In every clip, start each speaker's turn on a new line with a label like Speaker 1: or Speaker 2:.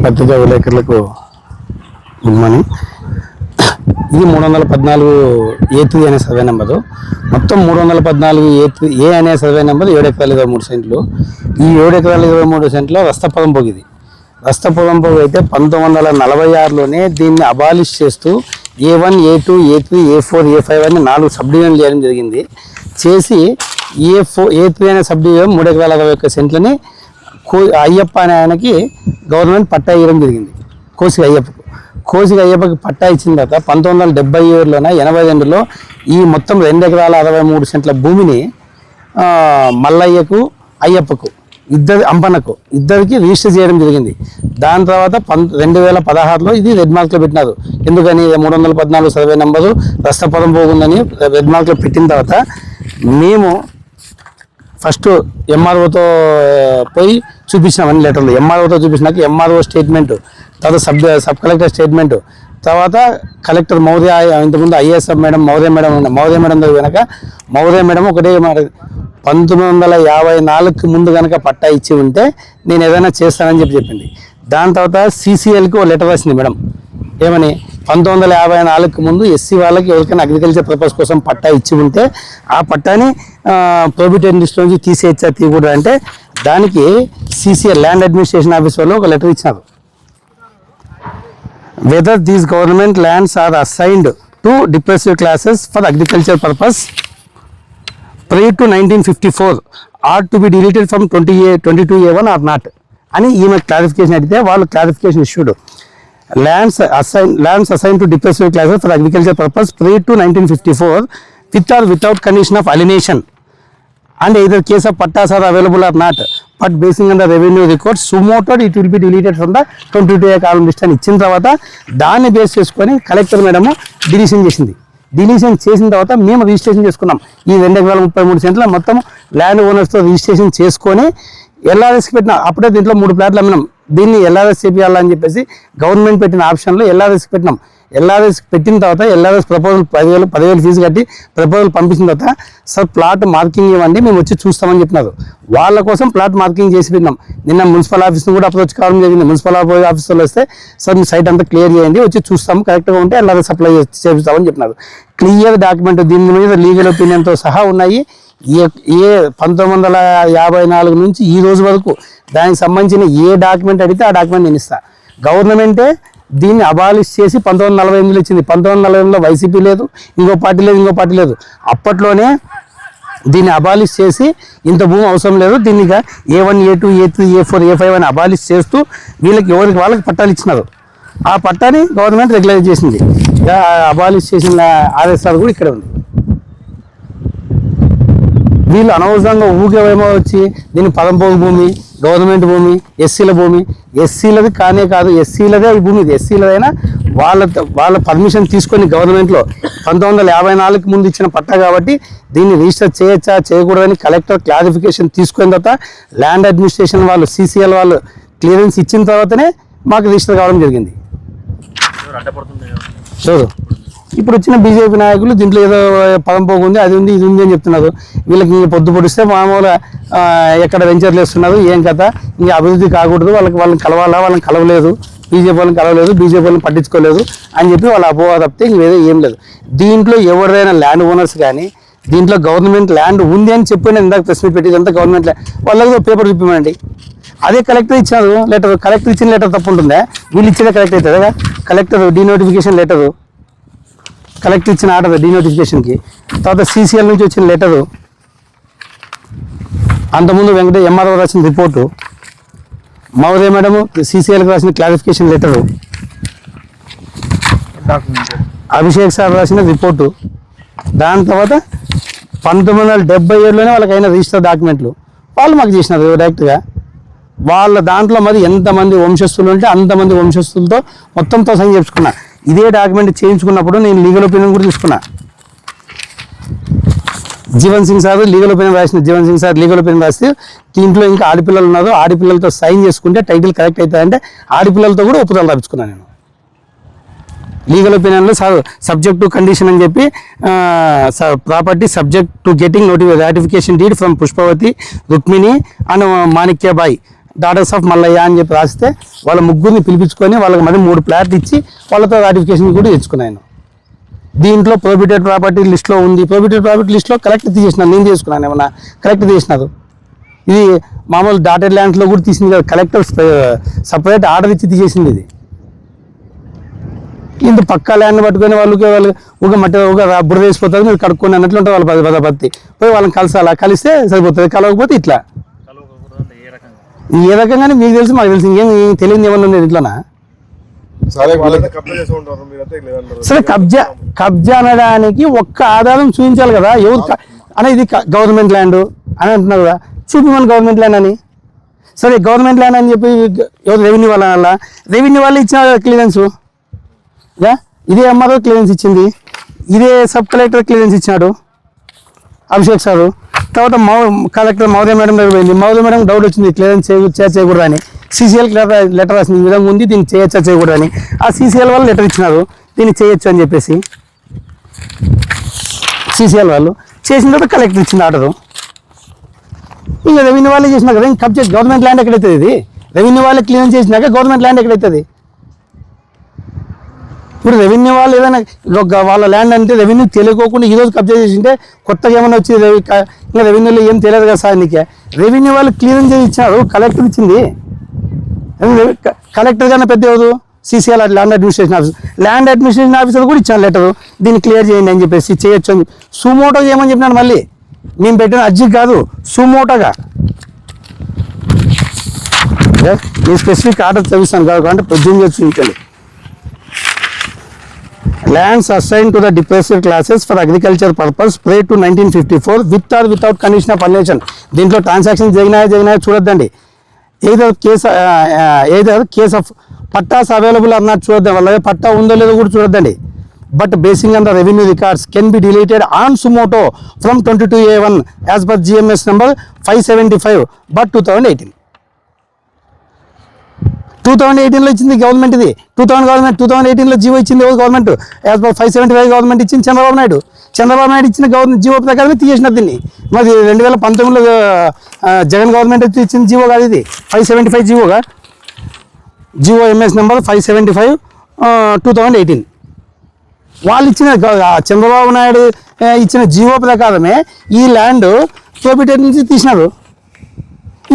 Speaker 1: పత్రికా విలేకరులకు good morning. ఇది 314 A3 అనే సర్వే నెంబరు. మొత్తం 314 A అనే సర్వే నెంబర్ 7 ఎకరాల 23 సెంట్లు. ఈ 7 ఎకరాల 23 సెంట్లో రస్తపదం పోగిది. రస్తపదం పోగు అయితే 1946లోనే దీన్ని అబాలిష్ చేస్తూ A1, A2, A3, A4, A5 అని 4 సబ్ డివిజన్లు చేయడం జరిగింది. చేసి A3 అనే సబ్ డివిజన్ 3 ఎకరాల 21 సెంట్లని అయ్యప్ప అనే ఆయనకి గవర్నమెంట్ పట్టా ఇవ్వడం జరిగింది. కోసిక అయ్యప్పకి పట్టా ఇచ్చిన తర్వాత 1977లోన 82లో ఈ మొత్తం 2 ఎకరాల 63 సెంట్ల భూమిని మల్లయ్యకు అయ్యప్పకు అంపన్నకు ఇద్దరికి రిజిస్టర్ చేయడం జరిగింది. దాని తర్వాత 2016లో ఇది రెడ్ మార్క్లో పెట్టినారు. ఎందుకని 314 సర్వే నెంబరు రస్తపదం పోగుందని రెడ్ మార్క్లో పెట్టిన తర్వాత మేము ఫస్ట్ ఎంఆర్ఓతో పోయి చూపించినాం అన్ని లెటర్లు. ఎంఆర్ఓతో చూపించినాక ఎంఆర్ఓ స్టేట్మెంట్, తర్వాత సబ్ కలెక్టర్ స్టేట్మెంట్, తర్వాత కలెక్టర్ మౌర్య, ఇంతకుముందు ఐఏఎస్ మేడం మౌర్య మేడం కనుక మౌర్య మేడం ఒకటే 1954కి ముందు కనుక పట్టా ఇచ్చి ఉంటే నేను ఏదైనా చేస్తానని చెప్పింది. దాని తర్వాత CCLకి ఒక లెటర్ రాసింది మేడం. ఏమని 1954కి ముందు ఎస్సీ వాళ్ళకి ఎవరికైనా అగ్రికల్చర్ పర్పస్ కోసం పట్టా ఇచ్చి ఉంటే ఆ పట్టాని ప్రొహిబిటెడ్ లిస్ట్ నుంచి తీసేయచ్చా తీయకూడదు అంటే దానికి CCL ల్యాండ్ అడ్మినిస్ట్రేషన్ ఆఫీస్ వాళ్ళు ఒక లెటర్ ఇచ్చినారు. Whether these government lands are assigned to depressive classes for agriculture purpose prior to 1954 are to be deleted from 22A1 or not అని ఈమె క్లారిఫికేషన్ అడిగితే వాళ్ళు clarification issued. Lands assign to depressive classes for agriculture purpose prior to 1954 with or without condition of alienation and either case of pattas are available or not but basing on the revenue records sumoted it will be deleted from the 22A column list అని ఇచ్చిన తర్వాత దాన్ని base చేసుకొని collector madam deletion చేసింది. Deletion చేసిన తర్వాత మేము registration చేసుకున్నాం. ఈ 2 ఎకరాల 33 సెంట్ల మొత్తం ల్యాండ్ ఓనర్స్తో రిజిస్ట్రేషన్ చేసుకొని LRSకి పెట్టిన. అప్పుడే దీంట్లో 3 ప్లాట్లు అమ్మినాం. దీన్ని LRS చేపియాలని చెప్పేసి గవర్నమెంట్ పెట్టిన ఆప్షన్లో LRSకి పెట్టినాం. LRS పెట్టిన తర్వాత LRS ప్రపోజల్ 10,000 ఫీజు కట్టి ప్రపోజల్ పంపించిన తర్వాత సార్ ప్లాట్ మార్కింగ్ ఇవ్వండి మేము వచ్చి చూస్తామని చెప్పినారు. వాళ్ళ కోసం ప్లాట్ మార్కింగ్ చేసి పెట్టినాం. నిన్న మున్సిపల్ ఆఫీస్ని కూడా అప్రోచ్ కావడం జరిగింది. మున్సిపల్ ఆఫీసర్లు వస్తే సార్ మీ సైట్ అంతా క్లియర్ చేయండి వచ్చి చూస్తాము కరెక్ట్గా ఉంటే LRS అప్లై చేపిస్తామని చెప్పినారు. క్లియర్ డాక్యుమెంట్ దీని మీద లీగల్ ఒపీనియన్తో సహా ఉన్నాయి. 1954 నుంచి ఈ రోజు వరకు దానికి సంబంధించిన ఏ డాక్యుమెంట్ అడిగితే ఆ డాక్యుమెంట్ నేను ఇస్తాను. గవర్నమెంటే దీన్ని అబాలిష్ చేసి 1948లో ఇచ్చింది. 1948లో వైసీపీ లేదు, ఇంకో పార్టీ లేదు. అప్పట్లోనే దీన్ని అబాలిష్ చేసి ఇంత భూమి అవసరం లేదు, దీనిగా A1, A2, A3, A4, A5 అని అబాలిష్ చేస్తూ వీళ్ళకి ఎవరికి వాళ్ళకి పట్టాలు ఇచ్చినారు. ఆ పట్టాని గవర్నమెంట్ రెగ్యులైజ్ చేసింది. అబాలిష్ చేసిన ఆదేశాలు కూడా ఇక్కడ ఉంది. వీళ్ళు అనవసరంగా ఊకేమో వచ్చి దీన్ని పదంపోగు భూమి, గవర్నమెంట్ భూమి, ఎస్సీల భూమి, ఎస్సీలది కానే కాదు, ఎస్సీలదే ఈ భూమి, ఇది ఎస్సీలదైనా వాళ్ళ పర్మిషన్ తీసుకొని గవర్నమెంట్లో 1954కి ముందు ఇచ్చిన పట్టా కాబట్టి దీన్ని రిజిస్టర్ చేయొచ్చా చేయకూడదని కలెక్టర్ క్లారిఫికేషన్ తీసుకున్న తర్వాత ల్యాండ్ అడ్మినిస్ట్రేషన్ వాళ్ళు CCL వాళ్ళు క్లియరెన్స్ ఇచ్చిన తర్వాతనే మాకు రిజిస్టర్ కావడం జరిగింది. చూడు ఇప్పుడు వచ్చిన బీజేపీ నాయకులు దీంట్లో ఏదో పదం పోగుంది, అది ఉంది, ఇది ఉంది అని చెప్తున్నారు. వీళ్ళకి పొద్దు పొడిస్తే మామూలుగా ఎక్కడ వెంచర్లు వేస్తున్నారు, ఏం కథ, ఇంకా అభివృద్ధి కాకూడదు, వాళ్ళని కలవాలా, వాళ్ళని కలవలేదు, బీజేపీ వాళ్ళని కలవలేదు, బీజేపీ వాళ్ళని పట్టించుకోలేదు అని చెప్పి వాళ్ళ అపోహ తప్పితే ఇంకేదో ఏం లేదు. దీంట్లో ఎవరైనా ల్యాండ్ ఓనర్స్ కానీ దీంట్లో గవర్నమెంట్ ల్యాండ్ ఉంది అని చెప్పిన ఇందాక ప్రెస్ మీట్ పెట్టేదంతా గవర్నమెంట్ ల్యాండ్, వాళ్ళకి పేపర్ చూపిమండి. అదే కలెక్టర్ ఇచ్చారు లెటర్, కలెక్టర్ ఇచ్చిన లెటర్ తప్పు ఉంటుందా? వీళ్ళు ఇచ్చేదే కలెక్టర్ అవుతుంది కదా. కలెక్టర్ డీనోటిఫికేషన్ లెటరు, కలెక్టర్ ఇచ్చిన ఆర్డర్ డీనోటిఫికేషన్కి, తర్వాత CCL నుంచి వచ్చిన లెటరు, అంతకుముందు MRO రాసిన రిపోర్టు, మౌర్య మేడము CCLకి రాసిన క్లారిఫికేషన్ లెటరు, అభిషేక్ సార్ రాసిన రిపోర్టు, దాని తర్వాత 1977లోనే వాళ్ళకైనా రిజిస్టర్ డాక్యుమెంట్లు వాళ్ళు మాకు చేసినారు డైరెక్ట్గా. వాళ్ళ దాంట్లో మరి ఎంతమంది వంశస్థులు ఉంటే అంతమంది వంశస్థులతో మొత్తంతో సైన్ చేసుకున్నా. ఇదే డాక్యుమెంట్ చేయించుకున్నప్పుడు నేను లీగల్ ఒపీనియన్ కూడా తీసుకున్నా. Jeevan Singh sir legal opinion రాస్తే దీంట్లో ఇంకా ఆడపిల్లలు ఉన్నారు, ఆడపిల్లలతో సైన్ చేసుకుంటే టైటిల్ కరెక్ట్ అవుతుందంటే ఆడపిల్లలతో కూడా ఒప్పుదల రాపించుకున్నాను నేను. లీగల్ ఒపీనియన్లో సబ్జెక్ట్ టు కండిషన్ అని చెప్పి property subject to getting ratification deed from Pushpavati, Rukmini and Manikyabai daughters of Mallaiah అని చెప్పి రాస్తే వాళ్ళ ముగ్గురిని పిలిపించుకొని వాళ్ళకి మరి 3 ప్లాట్లు ఇచ్చి వాళ్ళతో రాటిఫికేషన్ కూడా తెచ్చుకున్నాను. దీంట్లో ప్రొహిబిటెడ్ ప్రాపర్టీ లిస్ట్లో ఉంది. ప్రొహిబిటెడ్ ప్రాపర్టీ లిస్ట్లో కలెక్ట్ తీసేసినాను, నేను చేసుకున్నాను, ఏమన్నా కలెక్ట్ తీసినారు. ఇది మామూలు డాటెడ్ ల్యాండ్స్లో కూడా తీసింది కదా, కలెక్టర్ సపరేట్ ఆర్డర్ ఇచ్చి తీసేసింది. ఇది ఇంత పక్కా ల్యాండ్ పట్టుకొని వాళ్ళు ఒక మట్టి ఒక బుర్ర వేసిపోతుంది, మీరు కడుక్కొని అన్నట్లు ఉంటుంది వాళ్ళ పద్ధతి. పోయి వాళ్ళని కలిసాలా, కలిస్తే సరిపోతుంది, కలవకపోతే ఇట్లా. ఏ రకంగానే మీకు తెలుసు, మాకు తెలుసు, ఇంకేం తెలియదు ఏమన్నా ఉంది ఇట్లానా. సరే కబ్జా అనడానికి ఒక్క ఆధారం చూపించాలి కదా. ఎవరు అనే ఇది గవర్నమెంట్ ల్యాండ్ అని అంటున్నారు కదా, చూపిమని గవర్నమెంట్ ల్యాండ్ అని. సరే గవర్నమెంట్ ల్యాండ్ అని చెప్పి ఎవరు రెవెన్యూ వాళ్ళు ఇచ్చిన క్లియరెన్స్, ఇదే ఎంఆర్ఓ క్లియరెన్స్ ఇచ్చింది, ఇదే సబ్ కలెక్టర్ క్లియరెన్స్ ఇచ్చినాడు అభిషేక్ సారు. తర్వాత కలెక్టర్ మౌదయ మేడం దగ్గర పోయింది, మౌదయ మేడం డౌట్ వచ్చింది క్లియరెన్స్ చేయకూడదు అని. సీసీఎల్ లెటర్ రాసింది, ఈ విధంగా ఉంది, దీన్ని చేయొచ్చా చేయకూడదు అని. ఆ సీసీఎల్ వాళ్ళు లెటర్ ఇచ్చినారు, దీన్ని చేయొచ్చు అని చెప్పేసి. సీసీఎల్ వాళ్ళు చేసిన తర్వాత కలెక్టర్ ఇచ్చింది ఆర్డరు. ఇంకా రెవెన్యూ వాళ్ళే చేసినా కదా, ఇంకా కబ్జా గవర్నమెంట్ ల్యాండ్ ఎక్కడైతుంది? ఇది రెవెన్యూ వాళ్ళే క్లియరెన్స్ చేసినాక గవర్నమెంట్ ల్యాండ్ ఎక్కడైతుంది? ఇప్పుడు రెవెన్యూ వాళ్ళు ఏదైనా వాళ్ళ ల్యాండ్ అంటే రెవెన్యూ తెలియకోకుండా ఈరోజు కబ్జా చేసింటే కొత్తగా ఏమైనా వచ్చి ఇంకా రెవెన్యూలో ఏం తెలియదు కదా సార్. నీకే రెవెన్యూ వాళ్ళు క్లియరెన్స్ చేసి ఇచ్చినారు, కలెక్టర్ ఇచ్చింది. కలెక్టర్ కన్నా పెద్ద ఎవరు? సీసీఎల్ ల్యాండ్ అడ్మినిస్ట్రేషన్ ఆఫీసర్ కూడా ఇచ్చాను లెటరు, దీన్ని క్లియర్ చేయండి అని చెప్పేసి, చేయొచ్చు అని. సుమోటో చేయమని చెప్పినాను, మళ్ళీ మేము పెట్టిన అర్జీ కాదు, సుమోటోగా. నేను స్పెసిఫిక్ ఆర్డర్ చదివిస్తాను కాబట్టి ప్రొడ్యూస్ చేసి చూపించాలి. Lands assigned to the depressed classes for agriculture purpose prior to 1954 with or without condition of annulation. దీంట్లో ట్రాన్సాక్షన్ జరిగినాయో చూడొద్దండి. either case of pattas available or not చూడొద్దాం, అలాగే పట్టా ఉందో లేదో కూడా చూడొద్దండి. But basing on the revenue records can be deleted on suo motu from 22A1 as per GMS number 575 but 2018లో ఇచ్చింది గవర్నమెంట్. ఇది 2018లో జీవో ఇచ్చింది గవర్నమెంట్, యాజ్ పర్ 575 గవర్నమెంట్ ఇచ్చింది చంద్రబాబు నాయుడు ఇచ్చిన గవర్నమెంట్ జీవో ప్రకారమే తీసేసినారు దీన్ని. మరి 2019లో జగన్ గవర్నమెంట్ ఇచ్చిన జీవో కాదు ఇది, 575 జీవోగా, జీవో MS నెంబర్ 575 2018. వాళ్ళు ఇచ్చిన చంద్రబాబు నాయుడు ఇచ్చిన జీవో ప్రకారమే ఈ ల్యాండ్ ప్రొహిబిటెడ్ నుంచి తీసినారు.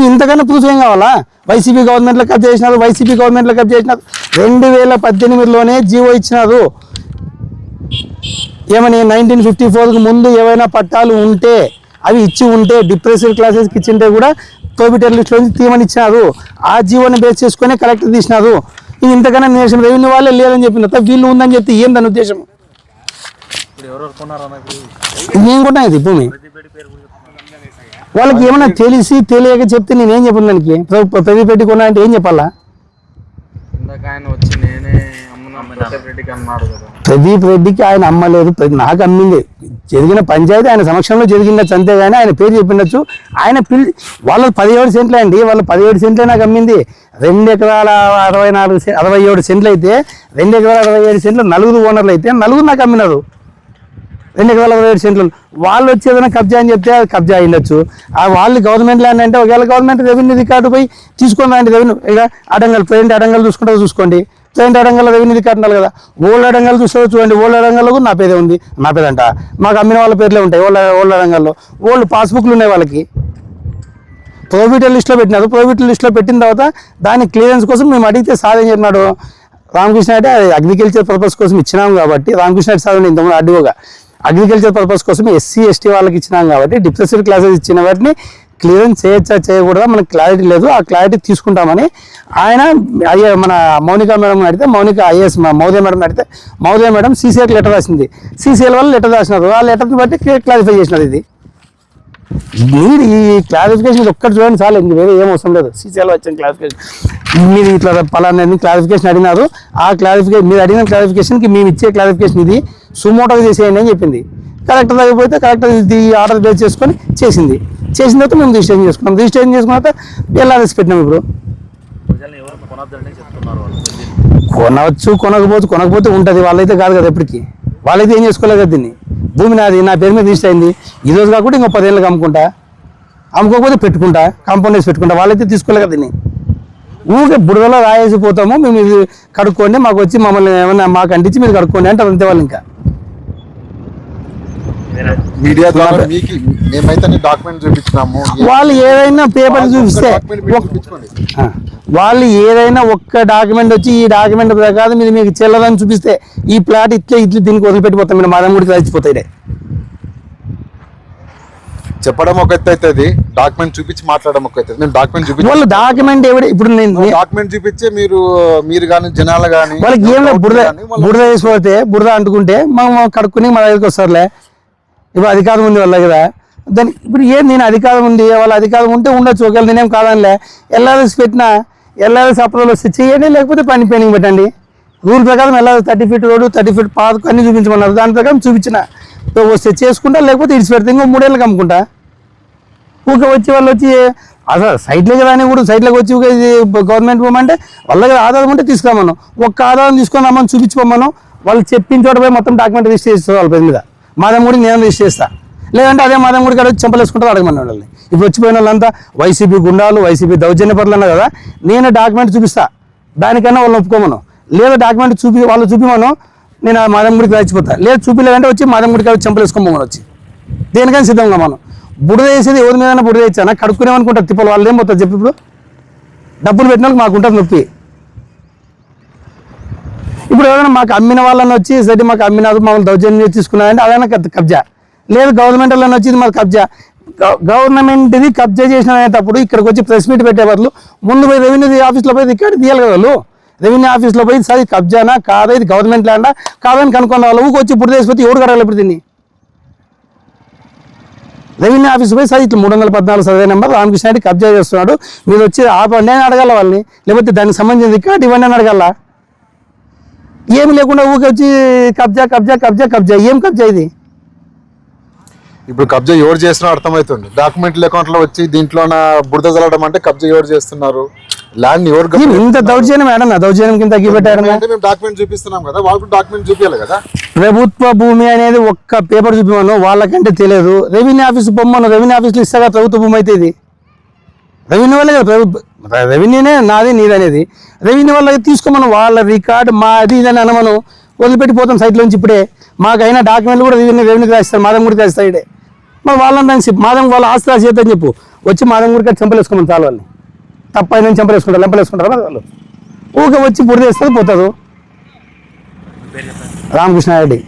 Speaker 1: ఇంతకన్నా ప్రూఫ్ ఏం కావాలా? వైసీపీ గవర్నమెంట్లో కబ్జా చేసినారు, 2018లోనే జీవో ఇచ్చినారు. ఏమని 1954కి ముందు ఏవైనా పట్టాలు ఉంటే అవి ఇచ్చి ఉంటే డిప్రెస్డ్ క్లాసెస్కి ఇచ్చింటే కూడా ప్రొహిబిటెడ్ లిస్ట్లో నుంచి తీయమని ఇచ్చినారు. ఆ జీవోని బేస్ చేసుకునే కలెక్టర్ తీసినారు. ఇది ఇంతకన్నా నేషన్ రెవెన్యూ వాళ్ళే లేదని చెప్పిన వీళ్ళు ఉందని చెప్తే ఏం దాని ఉద్దేశం? నేను కొన్నా ఇది భూమి వాళ్ళకి ఏమన్నా తెలియక చెప్తే నేనేం చెప్పను దానికి? ప్రదీప్ కొన్నా అంటే ఏం చెప్పాలా? ప్రదీప్ రెడ్డికి ఆయన అమ్మలేదు, నాకు అమ్మింది. జరిగిన పంచాయతీ ఆయన సమక్షంలో జరిగిండొచ్చు, అంతేగాని ఆయన పేరు చెప్పిండొచ్చు. ఆయన వాళ్ళ 17 సెంట్లు అండి, వాళ్ళ 17 సెంట్లే నాకు అమ్మింది. 2 ఎకరాల 67 సెంట్లు అయితే 2 ఎకరాల 67 సెంట్లు నలుగురు ఓనర్లు అయితే నలుగురు నాకు అమ్మినారు. 2 ఎకరాల 67 సెంట్లు వాళ్ళు వచ్చి ఏదైనా కబ్జా అని చెప్తే అది కబ్జా అయ్యిండొచ్చు. వాళ్ళు గవర్నమెంట్ ల్యాండ్ అంటే ఒకవేళ గవర్నమెంట్ రెవెన్యూ రికార్డు పోయి తీసుకొని రండి. రెవెన్యూ ఇక అడంగల్ ప్రెజెంట్ అడంగల్ చూసుకోండి, ప్రెజెంట్ అడంగల్ రెవెన్యూ రికార్డు ఉండాలి కదా. ఓల్డ్ అడంగల్ చూడండి, ఓల్డ్ అడంగల్లో కూడా నా పేరే ఉంది. నా పేరంట మాకు అమ్మిన వాళ్ళ పేర్లే ఉంటాయి. ఓల్డ్ అడంగల్లో ఓల్డ్ పాస్బుక్లు ఉన్నాయి వాళ్ళకి. ప్రొహిబిటెడ్ లిస్ట్లో పెట్టినారు. ప్రొహిబిటెడ్ లిస్ట్లో పెట్టిన తర్వాత దాని క్లియరెన్స్ కోసం మేము అడిగితే సార్ ఏం చెప్పినాడు, రామకృష్ణ అంటే అగ్రికల్చర్ పర్పస్ కోసం ఇచ్చినాం కాబట్టి, రామకృష్ణ సార్ ఇంతకుముందు అడ్డుగా అగ్రికల్చర్ పర్పస్ కోసం SC ST వాళ్ళకి ఇచ్చినాం కాబట్టి డిప్రెస్డ్ క్లాసెస్ ఇచ్చిన వాటిని క్లియరెన్స్ చేయొచ్చా చేయకూడదా మనకు క్లారిటీ లేదు, ఆ క్లారిటీ తీసుకుంటామని ఆయన మన మౌనిక మేడం అడిగితే, మౌనిక IAS మౌదయ మేడం అడిగితే, మౌదయ మేడం CCL లెటర్ రాసింది. CCL వాళ్ళు లెటర్ రాసినారు, ఆ లెటర్ని బట్టి క్లారిఫై చేసినారు. ఇది మీరు ఈ క్లారిఫికేషన్ ఒక్కటి చూడండి చాలు, ఇంక వేరే ఏం అవసరం లేదు. CCL వచ్చిన క్లారిఫికేషన్ మీరు ఇట్లా పలానా క్లారిఫికేషన్ అడిగినారు, ఆ క్లారిఫికేషన్ మీరు అడిగిన క్లారిఫికేషన్కి మేము ఇచ్చే క్లారిఫికేషన్ ఇది, సుమోటోగా చేసేయండి అని చెప్పింది. కలెక్టర్ దగ్గర పోతే కలెక్టర్ ఇది ఆర్డర్ బేస్ చేసుకొని చేసిన తర్వాత మేము రిజిస్ట్రేషన్ చేసుకున్నాం. రిజిస్ట్రేషన్ చేసుకున్న తర్వాత LRS పెట్టినాం. ఇప్పుడు కొనకపోతే ఉంటుంది, వాళ్ళైతే కాదు కదా. ఎప్పటికీ వాళ్ళైతే ఏం చేసుకోలేదు కదా. దీన్ని భూమి నాది, నా పేరు మీద రిజిస్టర్ అయింది. ఈ రోజు కాకుండా ఇంకో 10 ఏళ్ళకి అమ్ముకుంటా. అమ్ముకోకపోతే పెట్టుకుంటా, కాంపౌండ్ వేసి పెట్టుకుంటా. వాళ్ళైతే తీసుకోలే కదా దీన్ని. ఊరికే బుడదలో రాయేసిపోతాము, మేము ఇది కడుక్కోండి, మాకు వచ్చి మమ్మల్ని ఏమన్నా మాకు అంటించి మీరు కడుక్కోండి అంటారు అంతే వాళ్ళు. ఇంకా
Speaker 2: మీడియా ద్వారా మీకు మేమైతే డాక్యుమెంట్ చూపించినాము,
Speaker 1: వాళ్ళు ఏదైనా పేపర్ చూపిస్తే వాళ్ళు ఏదైనా ఒక్క డాక్యుమెంట్ వచ్చి ఈ డాక్యుమెంట్ ప్రకారం మీరు మీకు చెల్లదని చూపిస్తే ఈ ప్లాట్ ఇట్లా దీనికి వదిలిపెట్టిపోతాం. మీరు మాదం గుడికి రాచిపోతాయి.
Speaker 2: చెప్పడం ఒక ఎత్తు అవుతుంది, డాక్యుమెంట్ చూపించి మాట్లాడడం ఒక ఎత్తు. నేను డాక్యుమెంట్ చూపించి
Speaker 1: వాళ్ళు డాక్యుమెంట్ ఇప్పుడు నేను
Speaker 2: డాక్యుమెంట్ చూపించి మీరు కానీ జనాలు కానీ
Speaker 1: వాళ్ళకి ఏం లేదు, బురద వేసిపోతే బురద అంటుకుంటే మనం కడుక్కుని మన దగ్గరికి వస్తారులే. ఇప్పుడు అధికారం ఉంది వాళ్ళ కదా, దానికి ఇప్పుడు ఏం నేను అధికారం ఉంది, వాళ్ళ అధికారం ఉంటే ఉండొచ్చు, ఒకవేళ నేనేం కాదనిలే. ఎల్ఆర్ఎస్ పెట్టినా ఎల్ఆర్ఎస్ అప్రూవల్ వస్తే చేయండి, లేకపోతే పని పెయింటింగ్ పెట్టండి. రూల్ ప్రకారం ఎల్ఆర్ఎస్ 30 ఫీట్ రోడ్డు 30 ఫీట్ పాతకు అన్ని చూపించమన్నారు, దాని ప్రకారం చూపించిన వస్తే చేసుకుంటా, లేకపోతే ఇడిచి పెడితే ఇంకో 3 ఏళ్ళకి అమ్ముకుంటా. ఊరికే వచ్చి వాళ్ళు వచ్చి అసలు సైట్లోకి రాని కూడా సైట్లోకి వచ్చి ఇది గవర్నమెంట్ పోమంటే వాళ్ళ దగ్గర ఆధారం ఉంటే తీసుకురామను, ఒక్క ఆధారం తీసుకొని రమ్మని చూపించుకోమను. వాళ్ళు చెప్పిన చోట పోయి మొత్తం డాక్యుమెంట్ రిజిస్టర్ చేస్తారు వాళ్ళ పేరు మీద. మాదం గుడికి నేను రిజిస్టర్ చేస్తా, లేదంటే అదే మాదం గుడికి వచ్చి చెంపలేసుకుంటారు అడగమని వాళ్ళని. ఇప్పుడు వచ్చిపోయిన వాళ్ళంతా వైసీపీ గుండాలు, వైసీపీ దౌర్జన్య పరులు అన్నారు కదా, నేను డాక్యుమెంట్ చూపిస్తా, దానికన్నా వాళ్ళని ఒప్పుకోమను. లేదా డాక్యుమెంట్ వాళ్ళు చూపిమను, నేను ఆ మాదం గుడికి రాచిపోతా. లేదు చూపిలేదంటే వచ్చి మాదం గుడికి చెంపలేసుకోమని వచ్చి దేనికైనా సిద్ధంగా మనం. బుడద వేసేది ఎవరి మీద బుడద వేయచ్చా, కడుక్కునేమనుకుంటారు తిప్పలు. వాళ్ళు ఏం పోతారు చెప్పి, ఇప్పుడు డబ్బులు పెట్టిన మాకు ఉంటుంది నొప్పి. ఇప్పుడు ఏదైనా మాకు అమ్మిన వాళ్ళని వచ్చి సరే మాకు అమ్మినారు, మమ్మల్ని దౌర్జన్యం తీసుకున్నారంటే అదైనా కబ్జా. లేదు గవర్నమెంట్ వాళ్ళని వచ్చి మాకు కబ్జా. గవర్నమెంట్ది కబ్జా చేసినప్పుడు ఇక్కడికి వచ్చి ప్రెస్ మీట్ పెట్టే బదులు ముందు పోయి రెవెన్యూ ఆఫీస్లో పోయి ఇక్కడ తీయాలి కదా వాళ్ళు. రెవెన్యూ ఆఫీస్లో పోయి సరే కబ్జానా కాదా, ఇది గవర్నమెంట్ ల్యాండా కాదని కనుక్కున్న వాళ్ళు ఊరికి వచ్చి బుడద వేసిపోతే ఎవరు కడగాలి ఇప్పుడు దీన్ని? రెవెన్యూ ఆఫీస్ పోయి సార్ ఇట్లా 314 సర్వే నెంబర్ రామకృష్ణ రెడ్డి కబ్జా చేస్తున్నాడు, మీరు వచ్చి ఆపండి అని అడగాల వాళ్ళని, లేకపోతే దానికి సంబంధించిన రికార్డు ఇవ్వండి అని అడగాల. ఏమి లేకుండా ఊరికి వచ్చి కబ్జా కబ్జా కబ్జా కబ్జా. ఏం కబ్జా ఇది?
Speaker 2: ఇప్పుడు కబ్జా ఎవరు చేస్తున్నారో అర్థమవుతుంది. డాక్యుమెంట్ అకౌంట్లో వచ్చి దీంట్లో బురద చల్లడం అంటే కబ్జా ఎవరు చేస్తున్నారు, ల్యాండ్ ఎవరు?
Speaker 1: ఇంత దౌర్జన్యం మేడం, దౌర్జన్యం కింద తగ్గి పెట్టారు.
Speaker 2: మేము డాక్యుమెంట్ చూపిస్తున్నాం కదా, వాళ్ళు డాక్యుమెంట్ చూపించాలి కదా.
Speaker 1: ప్రభుత్వ భూమి అనేది ఒక్క పేపర్ చూపిమను, వాళ్ళకంటే తెలియదు. రెవెన్యూ ఆఫీస్ బొమ్మను రెవెన్యూ ఆఫీస్లో ఇస్తాగా ప్రభుత్వ భూమి అయితే ఇది రెవెన్యూ వాళ్ళే కదా, రెవెన్యూనే నాది నీది అనేది. రెవెన్యూ వాళ్ళకి తీసుకోమను, వాళ్ళ రికార్డు మాది ఇదని అనమను, వదిలిపెట్టిపోతాం సైట్లోంచి. ఇప్పుడే మాకైనా డాక్యుమెంట్లు కూడా రెవెన్యూకి రాస్తారు, మాదం గుడికి రాస్తారు. ఇడే మరి వాళ్ళని మాదం వాళ్ళ ఆస్తి రాసి చేద్దని చెప్పు, వచ్చి మాదం గుడికి చంపలేసుకోమని చాలు. వాళ్ళని తప్పైనా చంపలేసుకుంటారు, లెంపలేసుకుంటారు మరి వాళ్ళు. ఊరికే వచ్చి బురద వేస్తారు పోతారు. రామకృష్ణ రెడ్డి.